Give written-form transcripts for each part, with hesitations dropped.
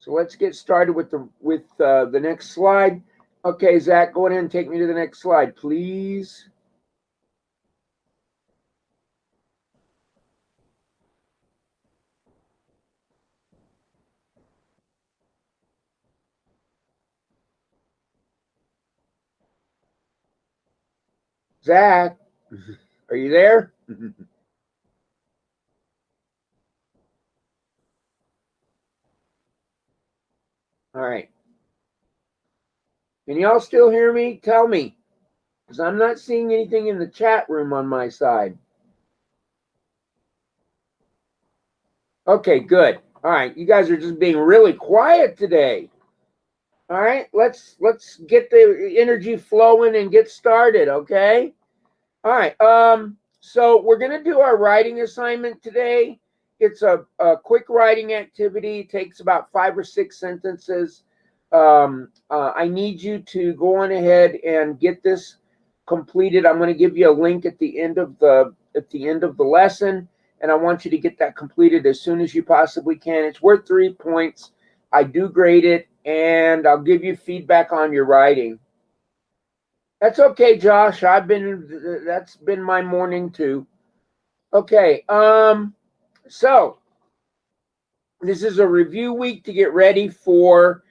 So let's get started with the next slide. Okay, Zach, go ahead and take me to the next slide, please. Zach, are you there? All right. Can y'all still hear me? Tell me, because I'm not seeing anything in the chat room on my side. Okay, good. All right, you guys are just being really quiet today. All right, let's get the energy flowing and get started, okay? All right, so we're gonna do our writing assignment today. It's a quick writing activity. It takes about 5 or 6 sentences. I need you to go on ahead and get this completed. I'm going to give you a link at the end of the lesson, and I want you to get that completed as soon as you possibly can. It's worth 3 points. I do grade it, and I'll give you feedback on your writing. That's okay, Josh. That's been my morning too. Okay. So this is a review week to get ready for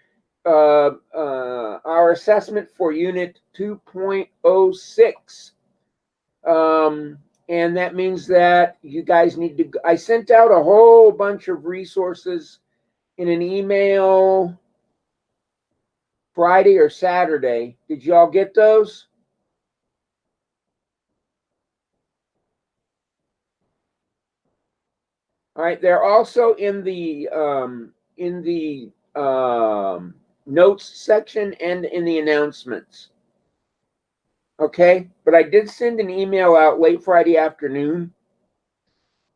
our assessment for Unit 2.06. And that means that you guys need to, I sent out a whole bunch of resources in an email Friday or Saturday. Did y'all get those? All right, they're also in the notes section and in the announcements. Okay, but I did send an email out late Friday afternoon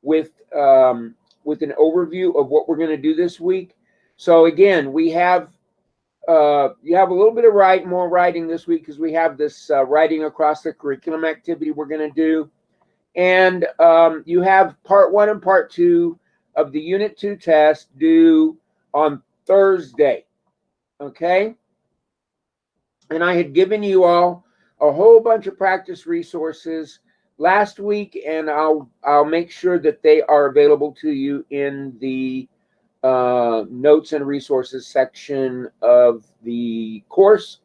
with an overview of what we're going to do this week. So again, we have you have a little bit of more writing this week because we have this writing across the curriculum activity we're going to do. And you have part 1 and part 2 of the Unit 2 test due on Thursday, okay? And I had given you all a whole bunch of practice resources last week, and I'll make sure that they are available to you in the notes and resources section of the course.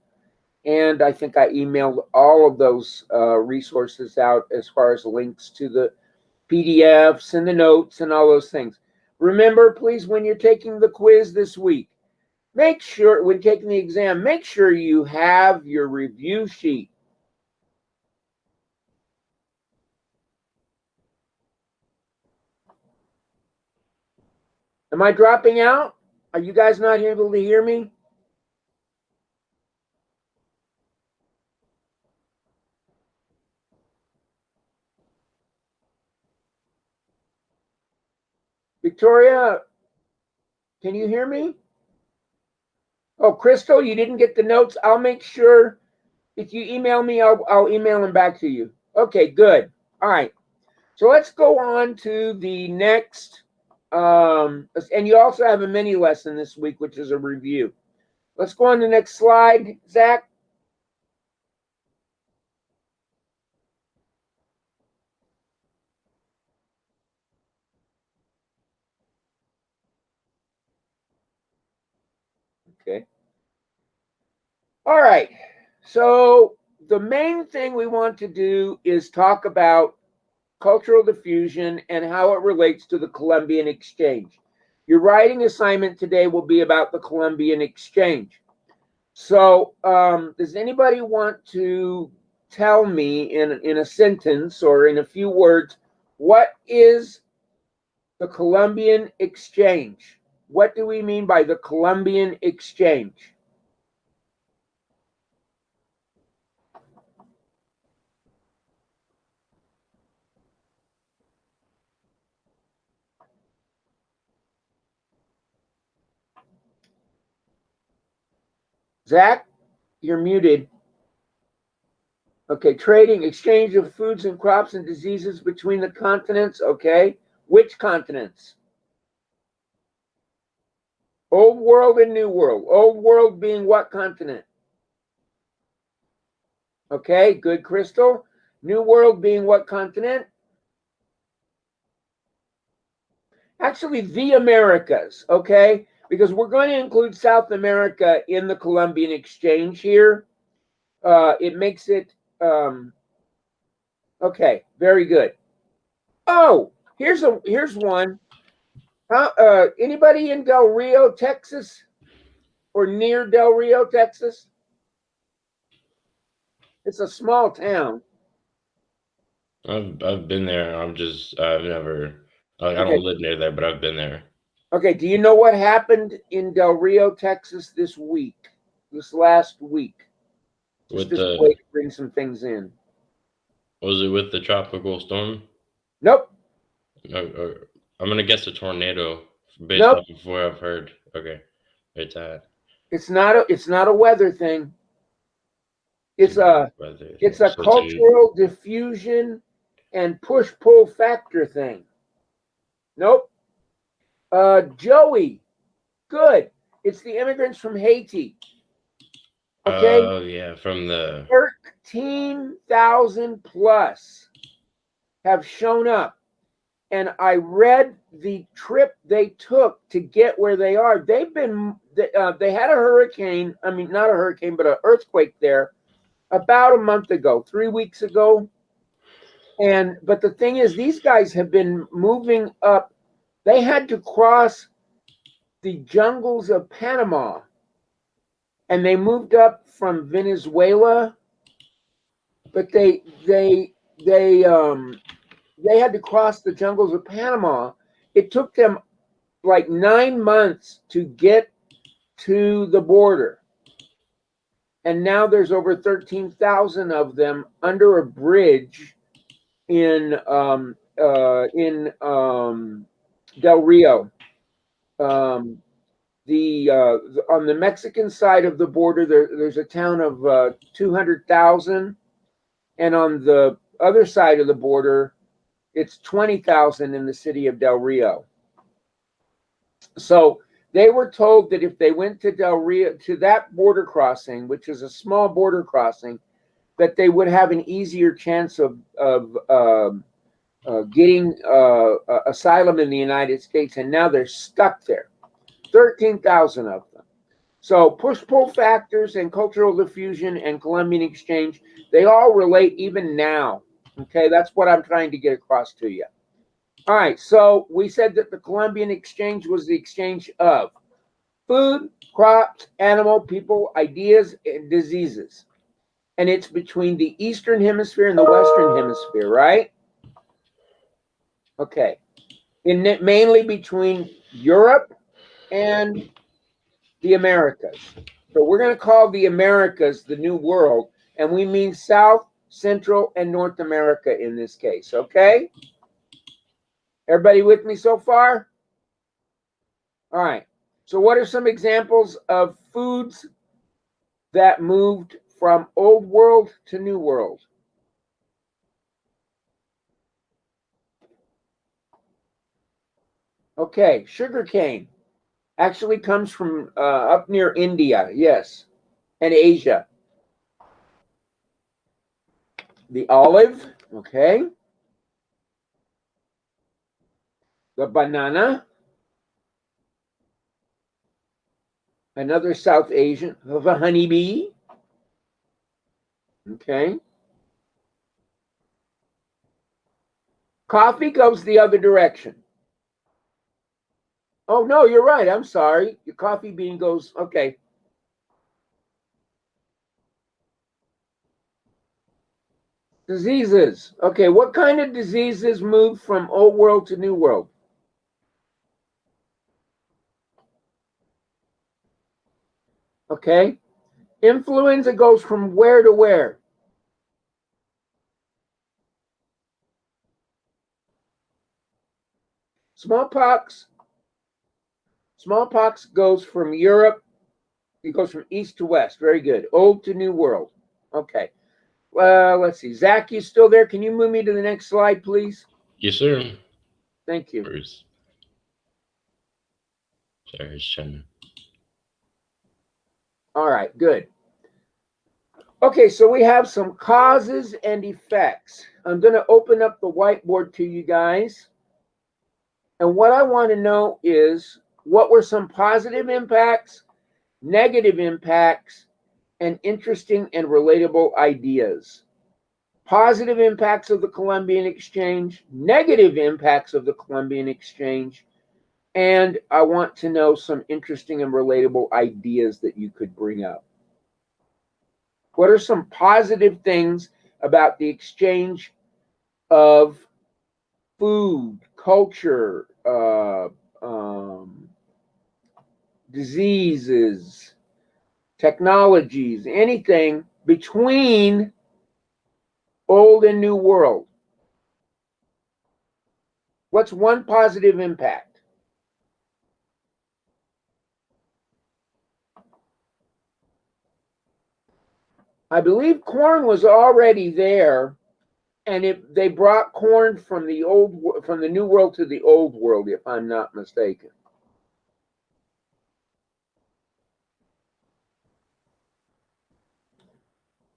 And I think I emailed all of those resources out as far as links to the PDFs and the notes and all those things. Remember, please, when you're taking the quiz this week, make sure, when taking the exam, make sure you have your review sheet. Am I dropping out? Are you guys not able to hear me? Victoria, can you hear me? Oh, Crystal, you didn't get the notes? I'll make sure if you email me, I'll email them back to you. Okay, good. All right. So let's go on to the next. And you also have a mini lesson this week, which is a review. Let's go on to the next slide, Zach. Okay. All right. So the main thing we want to do is talk about cultural diffusion and how it relates to the Colombian Exchange. Your writing assignment today will be about the Colombian Exchange. So does anybody want to tell me in a sentence or in a few words, what is the Colombian Exchange? What do we mean by the Colombian Exchange? Zach, you're muted. Okay, trading, exchange of foods and crops and diseases between the continents. Okay, which continents? Old world and new world. Old world being what continent? Okay, good, Crystal. New world being what continent? Actually, the Americas, okay? Because we're going to include South America in the Colombian Exchange here. It makes it, okay, very good. Oh, here's one. Anybody in Del Rio, Texas, or near Del Rio, Texas? It's a small town. I've been there. I've never. Like, I Okay. don't live near there, but I've been there. Okay. Do you know what happened in Del Rio, Texas this week? This last week? Just With as a way the to bring some things in. Was it with the tropical storm? Nope. I'm gonna guess a tornado based Nope. off of what I've heard. Okay, it's at. It's not a weather thing. It's It's not a a weather thing. it's a So it's in. cultural diffusion and push pull factor thing. Nope. Joey, good. It's the immigrants from Haiti. Okay, Oh yeah, from the. 13,000 plus have shown up. And I read the trip they took to get where they are. They had a hurricane. I mean, not a hurricane, but an earthquake there about a month ago, 3 weeks ago. But the thing is, these guys have been moving up. They had to cross the jungles of Panama, and they moved up from Venezuela. But they had to cross the jungles of Panama. It took them like 9 months to get to the border. And now there's over 13,000 of them under a bridge in Del Rio. On the Mexican side of the border, there's a town of 200,000, and on the other side of the border, it's 20,000 in the city of Del Rio. So they were told that if they went to Del Rio, to that border crossing, which is a small border crossing, that they would have an easier chance of getting asylum in the United States. And now they're stuck there. 13,000 of them. So push-pull factors and cultural diffusion and Colombian exchange, they all relate even now. Okay, that's what I'm trying to get across to you. All right, so we said that the Colombian exchange was the exchange of food, crops, animal, people, ideas, and diseases. And it's between the Eastern Hemisphere and the Western Hemisphere, right? Okay. Mainly between Europe and the Americas. So we're going to call the Americas the New World, and we mean South, Central, and North America in this case, okay? Everybody with me so far? All right. So what are some examples of foods that moved from Old World to New World? Okay, sugarcane actually comes from up near India, yes, and Asia. The olive, okay. The banana, another South Asian, the honeybee, okay. Coffee goes the other direction. Oh, no, you're right. I'm sorry. Your coffee bean goes, okay. Diseases. Okay, what kind of diseases moved from Old World to New World? Okay. Influenza goes from where to where? Smallpox. Smallpox goes from Europe. It goes from east to west. Very good. Old to New World. Okay. Let's see. Zach, you still there? Can you move me to the next slide, please? Yes, sir. Thank you. Bruce. Sorry, it's trying. All right, good. Okay, so we have some causes and effects. I'm going to open up the whiteboard to you guys. And what I want to know is, what were some positive impacts, negative impacts, and interesting and relatable ideas? Positive impacts of the Colombian Exchange, negative impacts of the Colombian Exchange, and I want to know some interesting and relatable ideas that you could bring up. What are some positive things about the exchange of food, culture, diseases, technologies, anything between old and new world? What's one positive impact? I believe corn was already there, and they brought corn from the new world to the old world, if I'm not mistaken.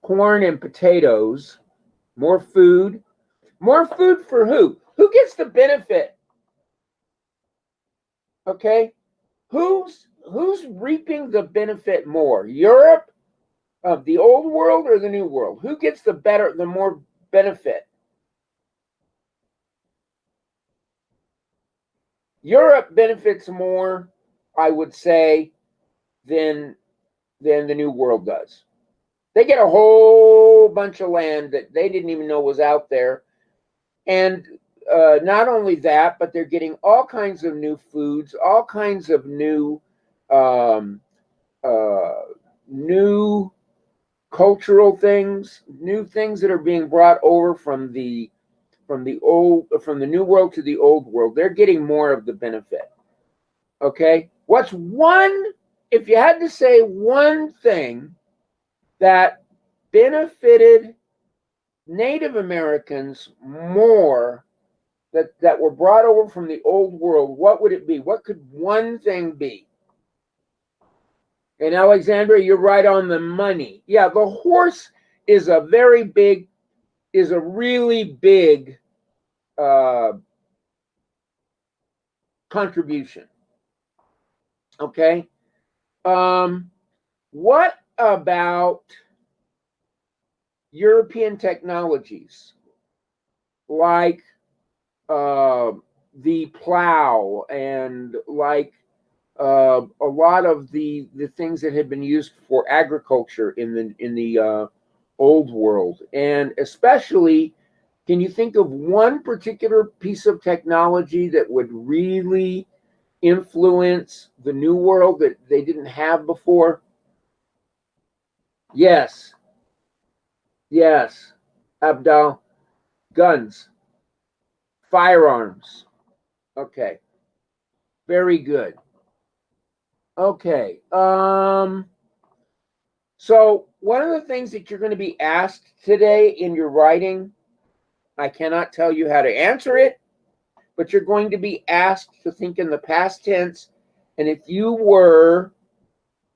Corn and potatoes, more food. More food for who? Who gets the benefit? Okay? Who's reaping the benefit more? Europe of the old world or the new world? Who gets the more benefit? Europe benefits more, I would say, than the new world does. They get a whole bunch of land that they didn't even know was out there. And not only that, but they're getting all kinds of new foods, all kinds of new new cultural things, new things that are being brought over from the new world to the old world. They're getting more of the benefit. Okay? What's one, if you had to say one thing that benefited Native Americans more, that were brought over from the old world, what would it be? What could one thing be? And Alexandra, you're right on the money. Yeah, the horse is a really big contribution. Okay. What about European technologies like the plow and like a lot of the things that had been used for agriculture in the old world? And especially, can you think of one particular piece of technology that would really influence the new world that they didn't have before? Yes, Abdal. Guns, firearms. Okay, very good. Okay, so one of the things that you're going to be asked today in your writing, I cannot tell you how to answer it, but you're going to be asked to think in the past tense. And if you were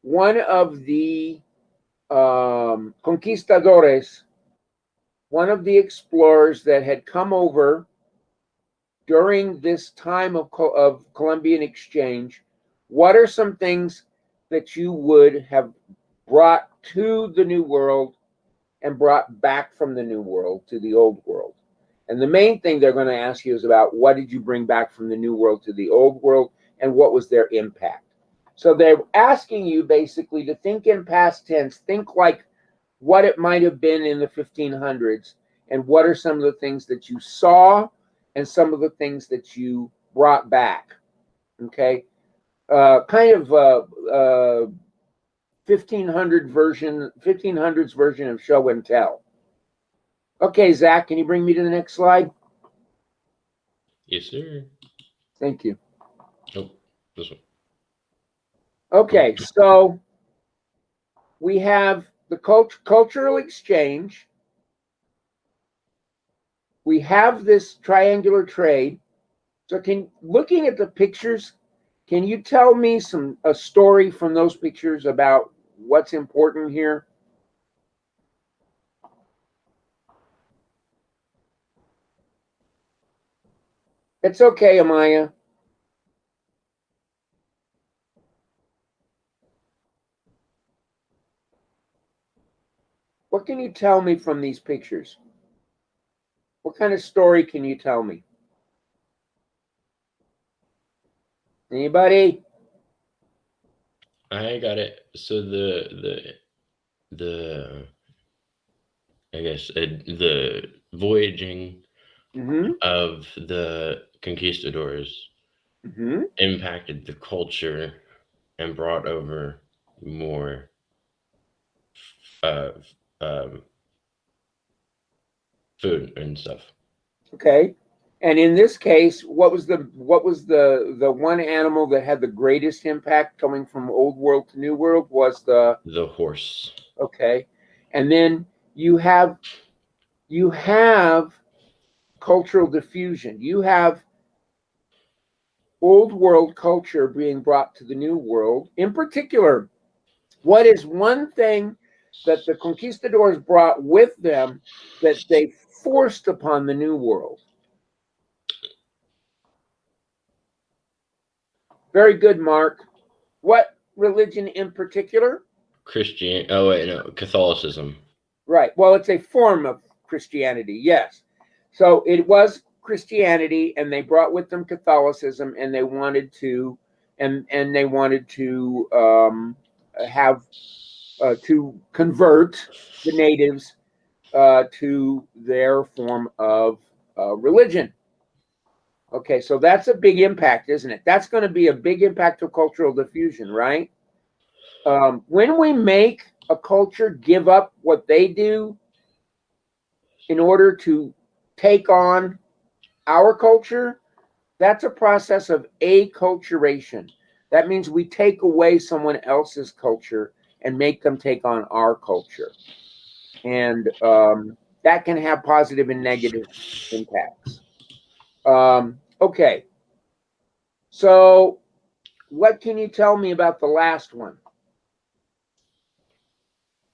one of the conquistadores, one of the explorers that had come over during this time of Colombian Exchange, what are some things that you would have brought to the New World and brought back from the New World to the Old World? And the main thing they're going to ask you is about what did you bring back from the New World to the Old World and what was their impact? So they're asking you basically to think in past tense, think like what it might have been in the 1500s, and what are some of the things that you saw and some of the things that you brought back. Okay, kind of 1500s version of show and tell. Okay, Zach, can you bring me to the next slide? Yes, sir. Thank you. Oh, this one. Okay, so we have the cultural exchange. We have this triangular trade. So looking at the pictures, can you tell me a story from those pictures about what's important here. It's okay, Amaya. What can you tell me from these pictures? What kind of story can you tell me? Anybody? I got it. So the I guess the voyaging Mm-hmm. of the conquistadors Mm-hmm. impacted the culture and brought over more uh, um, food and stuff. Okay. And in this case, what was the one animal that had the greatest impact coming from old world to new world was the The horse. okay. And then you have cultural diffusion. You have old world culture being brought to the new world. In particular, what is one thing that the conquistadors brought with them that they forced upon the new world? Very good, Mark. What religion in particular? Christian. Oh wait, no, Catholicism. Right. Well, it's a form of Christianity, yes. So it was Christianity, and they brought with them Catholicism, and they wanted to, and they wanted to have to convert the natives to their form of religion. Okay, so that's a big impact, isn't it? That's going to be a big impact of cultural diffusion, right? When we make a culture give up what they do in order to take on our culture, that's a process of acculturation. That means we take away someone else's culture and make them take on our culture. And that can have positive and negative impacts. Okay. So, what can you tell me about the last one?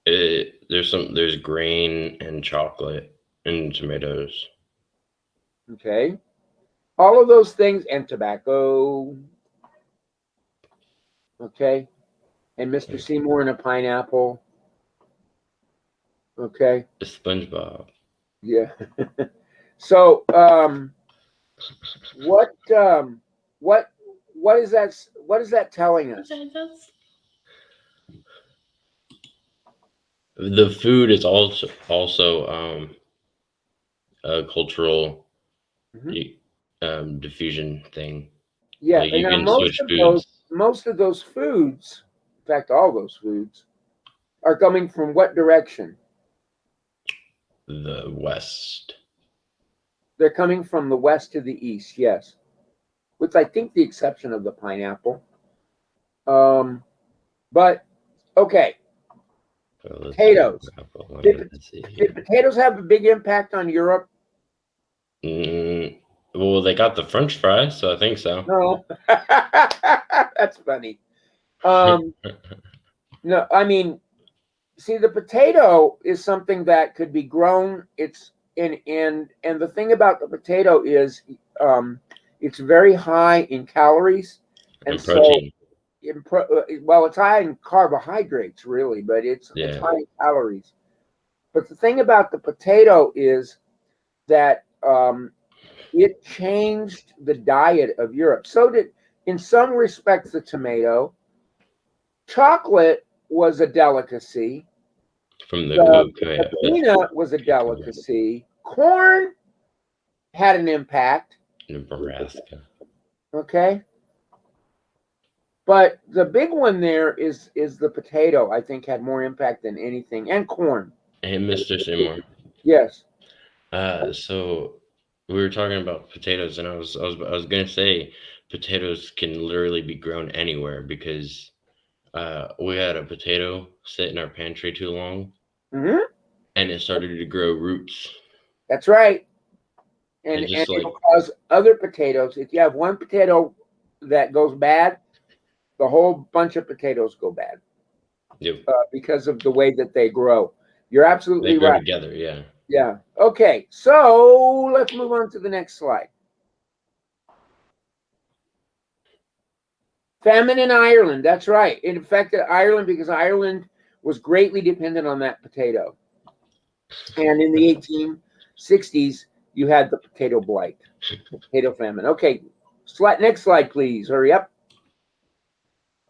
There's grain and chocolate and tomatoes. Okay. All of those things and tobacco. Okay. And Mr. Seymour and a pineapple. Okay. SpongeBob. Yeah. So, what what what is that? What is that telling us? The food is also a cultural Mhm. diffusion thing. Yeah, Like and you now can switch foods. most of those foods, in fact, all those foods, are coming from what direction? The West. They're coming from the west to the east. Yes, with I think the exception of the pineapple. But okay, Well, let's see. potatoes. Let's see Did here. potatoes have a big impact on Europe? Well, they got the French fries, so I think so. No. That's funny. No, I mean, see, the potato is something that could be grown. It's and the thing about the potato is it's very high in calories, and And so protein. well, it's high in carbohydrates really, but it's Yeah. high in calories. But the thing about the potato is that it changed the diet of Europe. So did, in some respects, the tomato. Chocolate was a delicacy. From the The, cocoa. the peanut was a delicacy. Corn had an impact. Nebraska. Okay. But the big one there is the potato, I think, had more impact than anything. And corn. Hey, Mr. Seymour. Yes. So we were talking about potatoes, and I was gonna say potatoes can literally be grown anywhere because we had a potato sit in our pantry too long, Hmm. and it started to grow roots. That's right. And And just it'll like cause other potatoes. If you have one potato that goes bad, the whole bunch of potatoes go bad. Yep. because of the way that they grow. You're They absolutely grow right. together. Yeah. Yeah. Okay. So let's move on to the next slide. Famine in Ireland. That's right. It affected Ireland because Ireland was greatly dependent on that potato. And in the 1860s, you had the potato blight, potato famine. Okay. Next slide, please. Hurry up.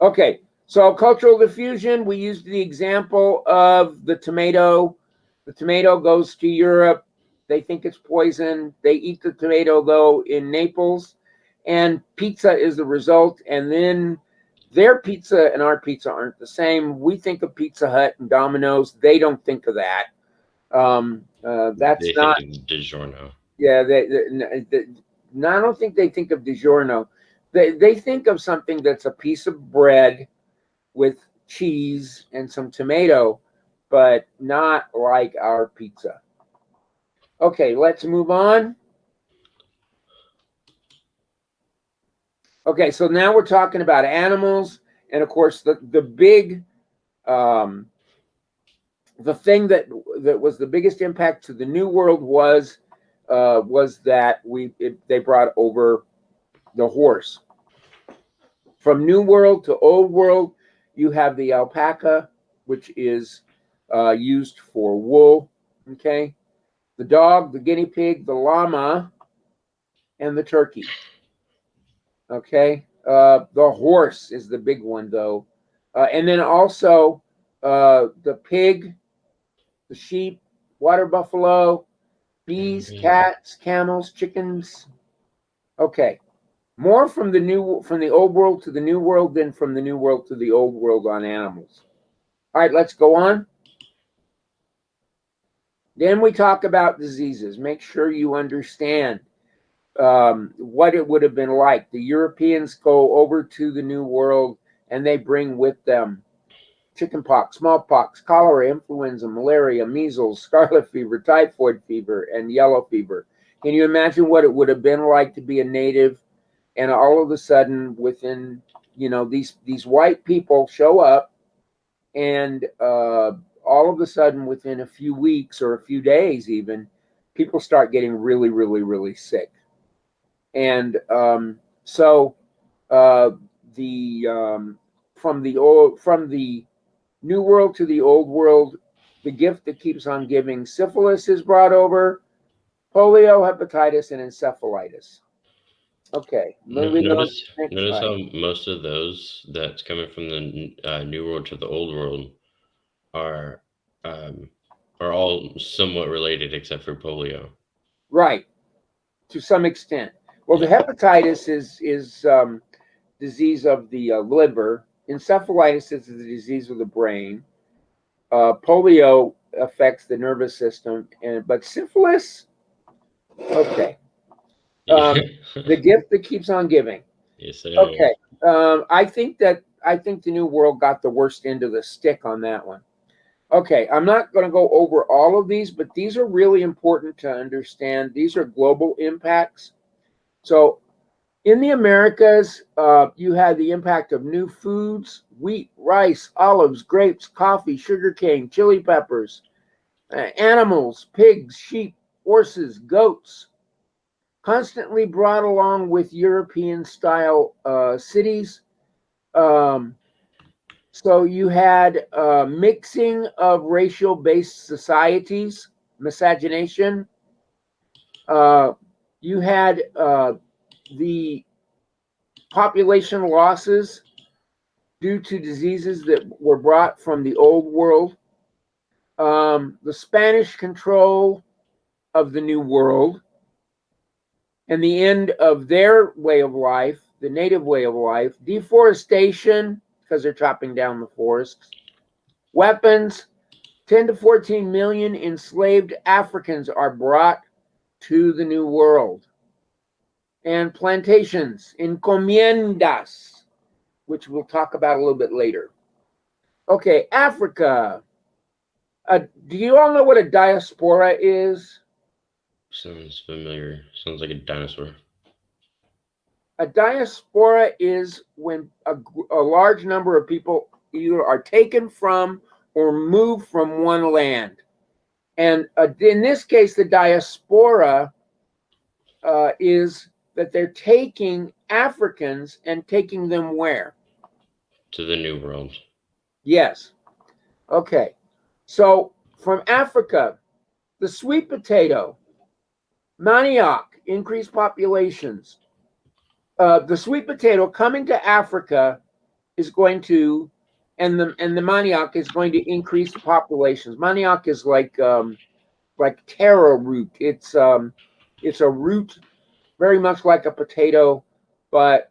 Okay. So cultural diffusion, we used the example of the tomato. The tomato goes to Europe. They think it's poison. They eat the tomato, though, in Naples. And pizza is the result. And then their pizza and our pizza aren't the same. We think of Pizza Hut and Domino's. They don't think of that. That's They think not, it's DiGiorno. yeah, no, I don't think they think of DiGiorno. They think of something that's a piece of bread with cheese and some tomato, but not like our pizza. Okay, let's move on. Okay, so now we're talking about animals, and of course, the big, um, the thing that was the biggest impact to the New World was that they brought over the horse. From New World to Old World, you have the alpaca, which is used for wool. Okay, the dog, the guinea pig, the llama, and the turkey. Okay, the horse is the big one though, and then also the pig, the sheep, water buffalo, bees, cats, camels, chickens. Okay, more from the old world to the new world than from the new world to the old world on animals. All right, let's go on. Then we talk about diseases. Make sure you understand what it would have been like. The Europeans go over to the New World and they bring with them chickenpox, smallpox, cholera, influenza, malaria, measles, scarlet fever, typhoid fever, and yellow fever. Can you imagine what it would have been like to be a native and all of a sudden within, these white people show up and all of a sudden within a few weeks or a few days even, people start getting really, really, really sick. And so uh, the from the new world to the old world, the gift that keeps on giving, syphilis is brought over, polio, hepatitis, and encephalitis. Okay, moving on to Notice, the next notice slide. how most of those that's coming from the New World to the Old World are um, are all somewhat related, except for polio. Right, to some extent. Well, the Yeah. hepatitis is disease of the liver. Encephalitis is the disease of the brain. Polio affects the nervous system, but syphilis, okay. Yeah. The gift that keeps on giving. Yes, sir. Okay. I think the New World got the worst end of the stick on that one. Okay, I'm not going to go over all of these, but these are really important to understand. These are global impacts. So in the Americas, you had the impact of new foods: wheat, rice, olives, grapes, coffee, sugarcane, chili peppers, animals, pigs, sheep, horses, goats, constantly brought along with European style cities. Um, so you had mixing of racial based societies, miscegenation. Uh, you had the population losses due to diseases that were brought from the old world, the Spanish control of the New World, and the end of their way of life, the native way of life, deforestation, because they're chopping down the forests, weapons. 10 to 14 million enslaved Africans are brought to the New World, and plantations, encomiendas, which we'll talk about a little bit later. Okay, Africa. Do you all know what a diaspora is? Sounds familiar. Sounds like a dinosaur. A diaspora is when a large number of people either are taken from or moved from one land. And in this case, the diaspora is that they're taking Africans and taking them where? To the New World. Yes. Okay. So from Africa, the sweet potato, manioc, increased populations. The sweet potato coming to Africa is going to, and the manioc is going to increase the populations. Manioc is like taro root. It's a root very much like a potato, but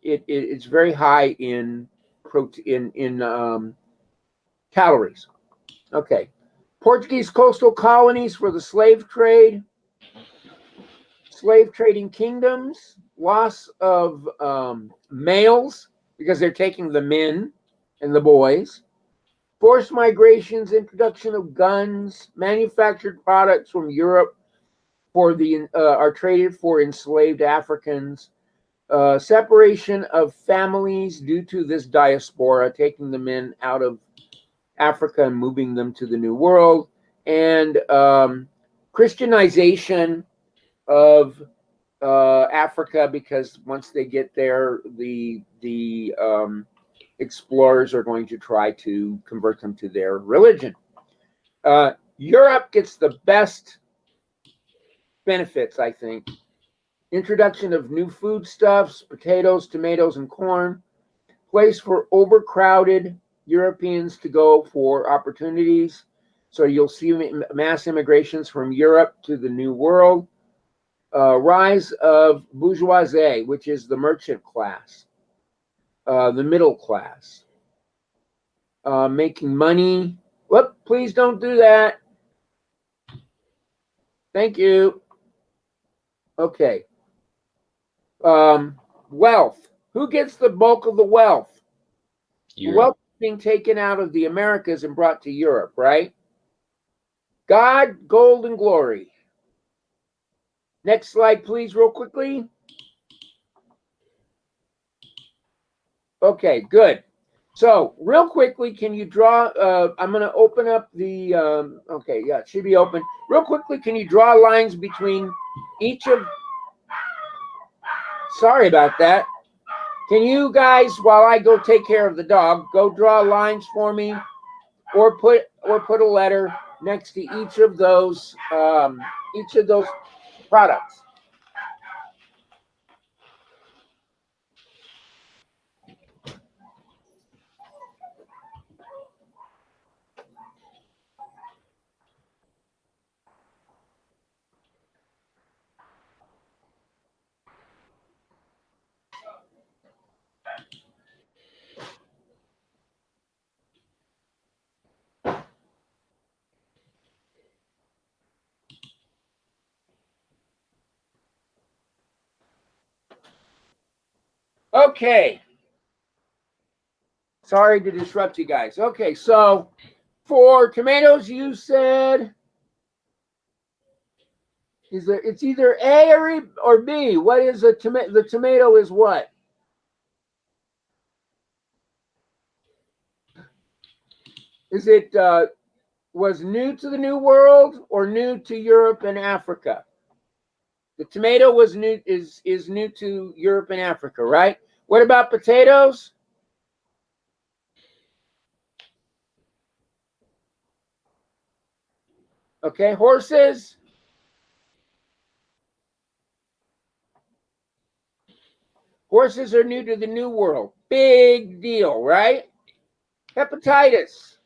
it's very high in protein in calories. Okay. Portuguese coastal colonies for the slave trade, slave trading kingdoms, loss of males because they're taking the men and the boys, forced migrations, introduction of guns, manufactured products from Europe for the are traded for enslaved Africans, separation of families due to this diaspora, taking the men out of Africa and moving them to the New World, and Christianization of Africa, because once they get there, the explorers are going to try to convert them to their religion. Europe gets the best benefits, I think. Introduction of new foodstuffs, potatoes, tomatoes, and corn. Place for overcrowded Europeans to go for opportunities. So you'll see mass immigrations from Europe to the New World. Rise of bourgeoisie, which is the merchant class, the middle class. Making money. Whoop, please don't do that. Thank you. Okay. Wealth. Who gets the bulk of the wealth? Europe. Wealth is being taken out of the Americas and brought to Europe, right? God, gold, and glory. Next slide, please, real quickly. Okay, good. So, real quickly, can you draw? I'm going to open up the. Okay, yeah, it should be open. Real quickly, can you draw lines between each of? Sorry about that. Can you guys, while I go take care of the dog, go draw lines for me, or put a letter next to each of those products. Okay. Sorry to disrupt you guys. Okay, so for tomatoes, you said it's either A or B. What is a tomato? The tomato is what? Is it was new to the New World or new to Europe and Africa? The tomato was new is new to Europe and Africa, right? What about potatoes? Okay, horses. Horses are new to the New World. Big deal, right? Hepatitis.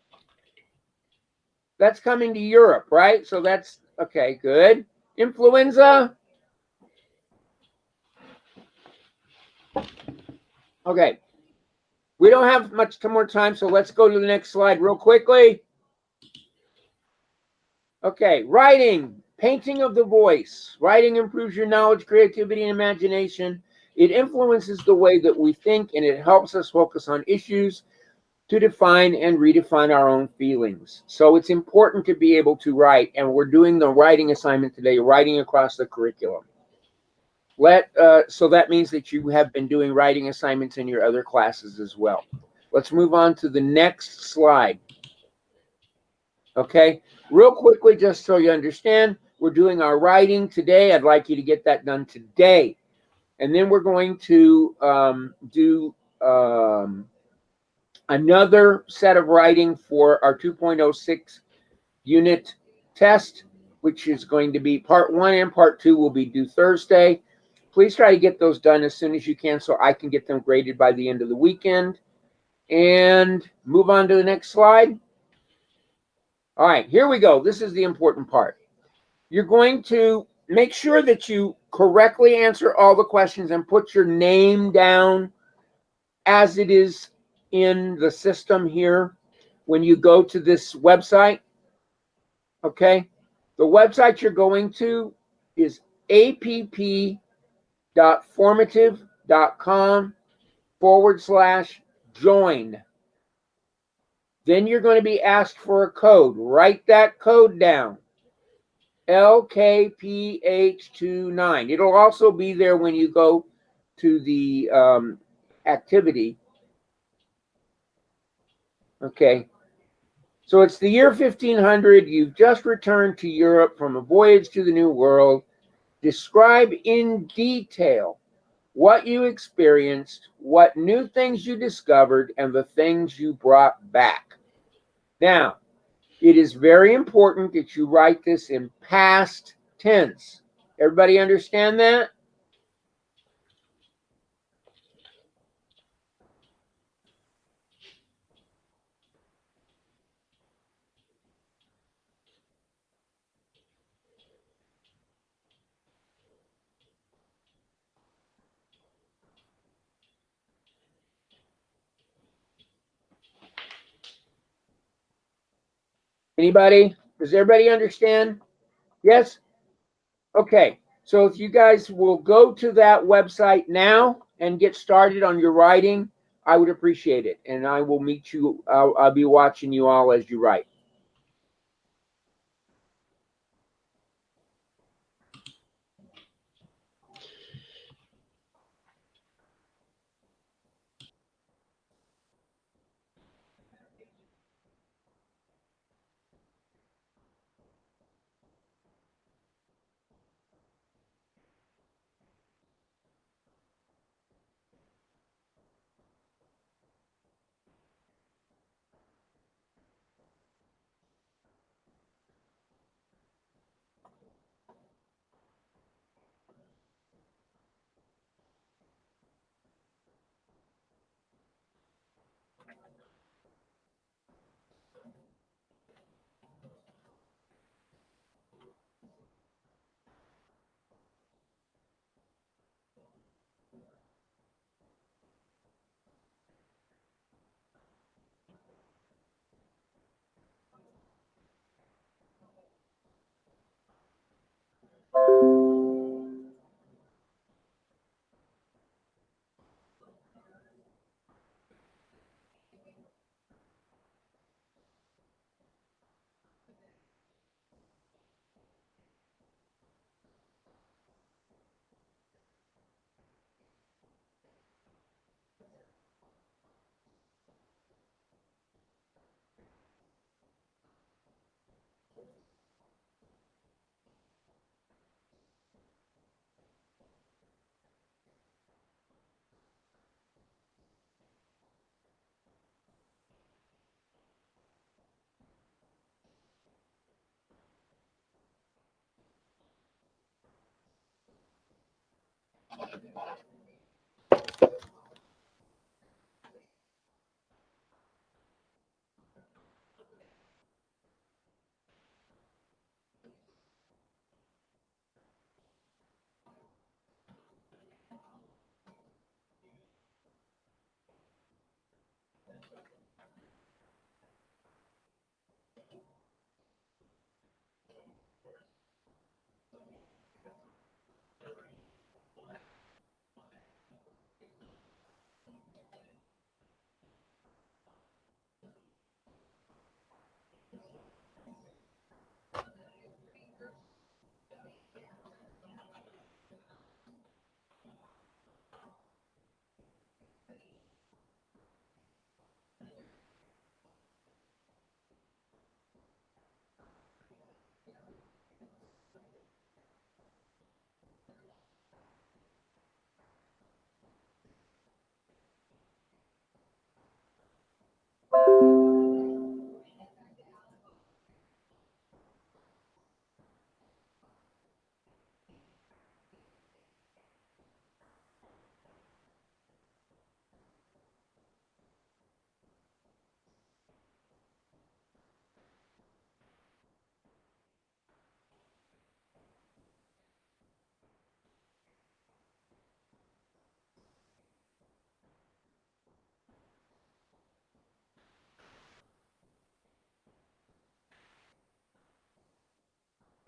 That's coming to Europe, right? So that's okay, good. Influenza. Okay. We don't have much more time, so let's go to the next slide real quickly. Okay, writing, painting of the voice. Writing improves your knowledge, creativity, and imagination. It influences the way that we think, and it helps us focus on issues to define and redefine our own feelings. So it's important to be able to write, and we're doing the writing assignment today, writing across the curriculum. So that means that you have been doing writing assignments in your other classes as well. Let's move on to the next slide. Okay, real quickly, just so you understand, we're doing our writing today. I'd like you to get that done today. And then we're going to do another set of writing for our 2.06 unit test, which is going to be part 1 and part 2 will be due Thursday. Please try to get those done as soon as you can so I can get them graded by the end of the weekend. And move on to the next slide. All right, here we go. This is the important part. You're going to make sure that you correctly answer all the questions and put your name down as it is in the system here when you go to this website. Okay, the website you're going to is app.formative.com/join. Then you're going to be asked for a code. Write that code down. LKPH29. It'll also be there when you go to the activity. Okay. So it's the year 1500. You've just returned to Europe from a voyage to the New World. Describe in detail what you experienced, what new things you discovered, and the things you brought back. Now, it is very important that you write this in past tense. Everybody understand that? Anybody? Does everybody understand? Yes? Okay. So if you guys will go to that website now and get started on your writing, I would appreciate it. And I will meet you. I'll be watching you all as you write.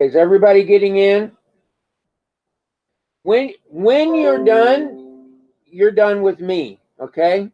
Is everybody getting in? When you're done with me, okay?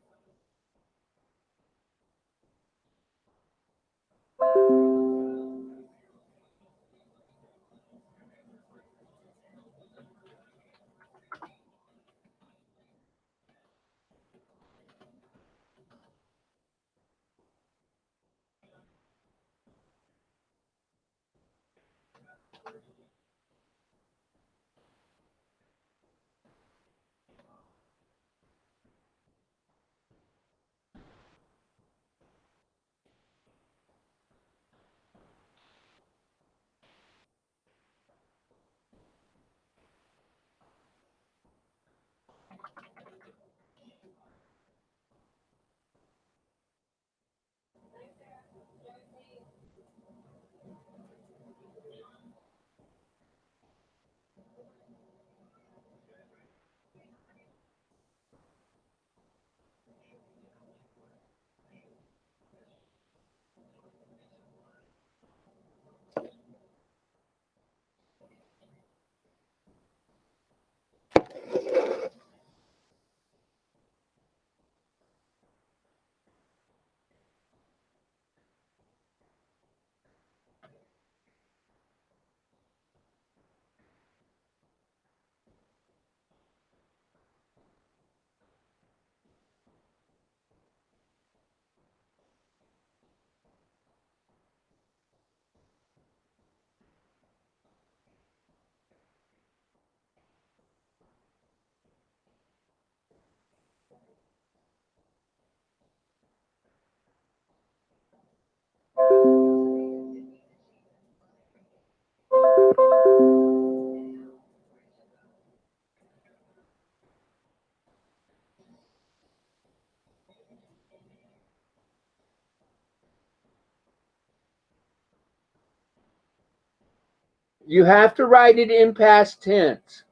You have to write it in past tense.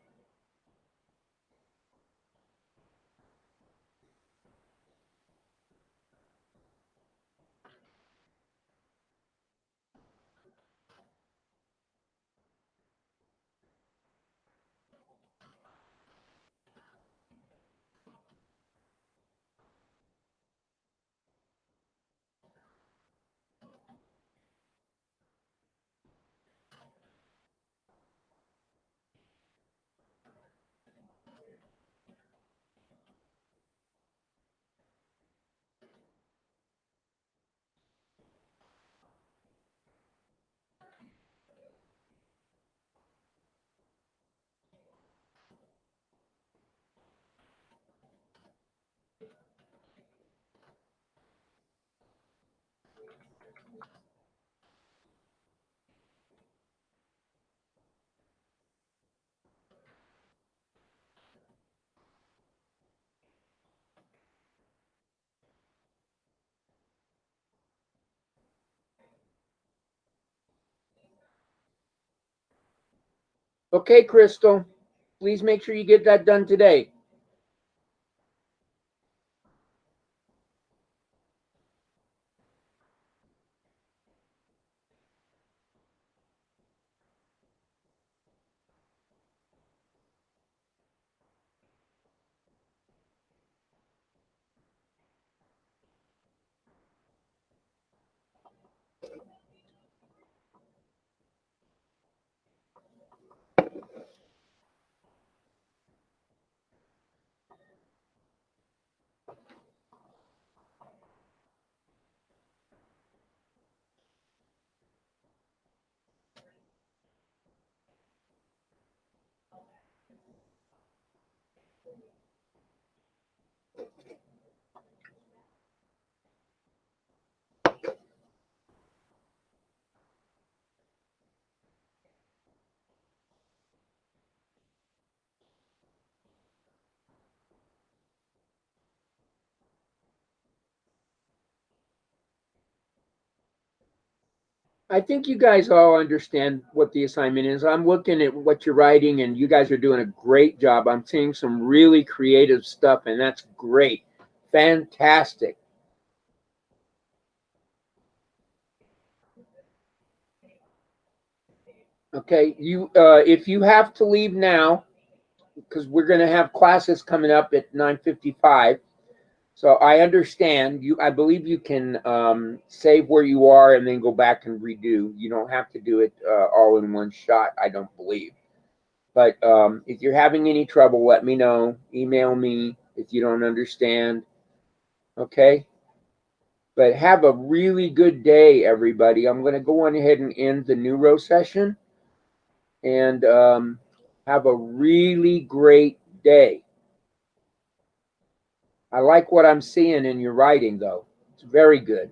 Okay, Crystal, please make sure you get that done today. I think you guys all understand what the assignment is. I'm looking at what you're writing, and you guys are doing a great job. I'm seeing some really creative stuff, and that's great. Fantastic. Okay, you if you have to leave now, because we're going to have classes coming up at 9:55. So I understand you. I believe you can save where you are and then go back and redo. You don't have to do it all in one shot. I don't believe. But if you're having any trouble, let me know. Email me if you don't understand. Okay. But have a really good day, everybody. I'm going to go on ahead and end the neuro session and have a really great day. I like what I'm seeing in your writing, though. It's very good.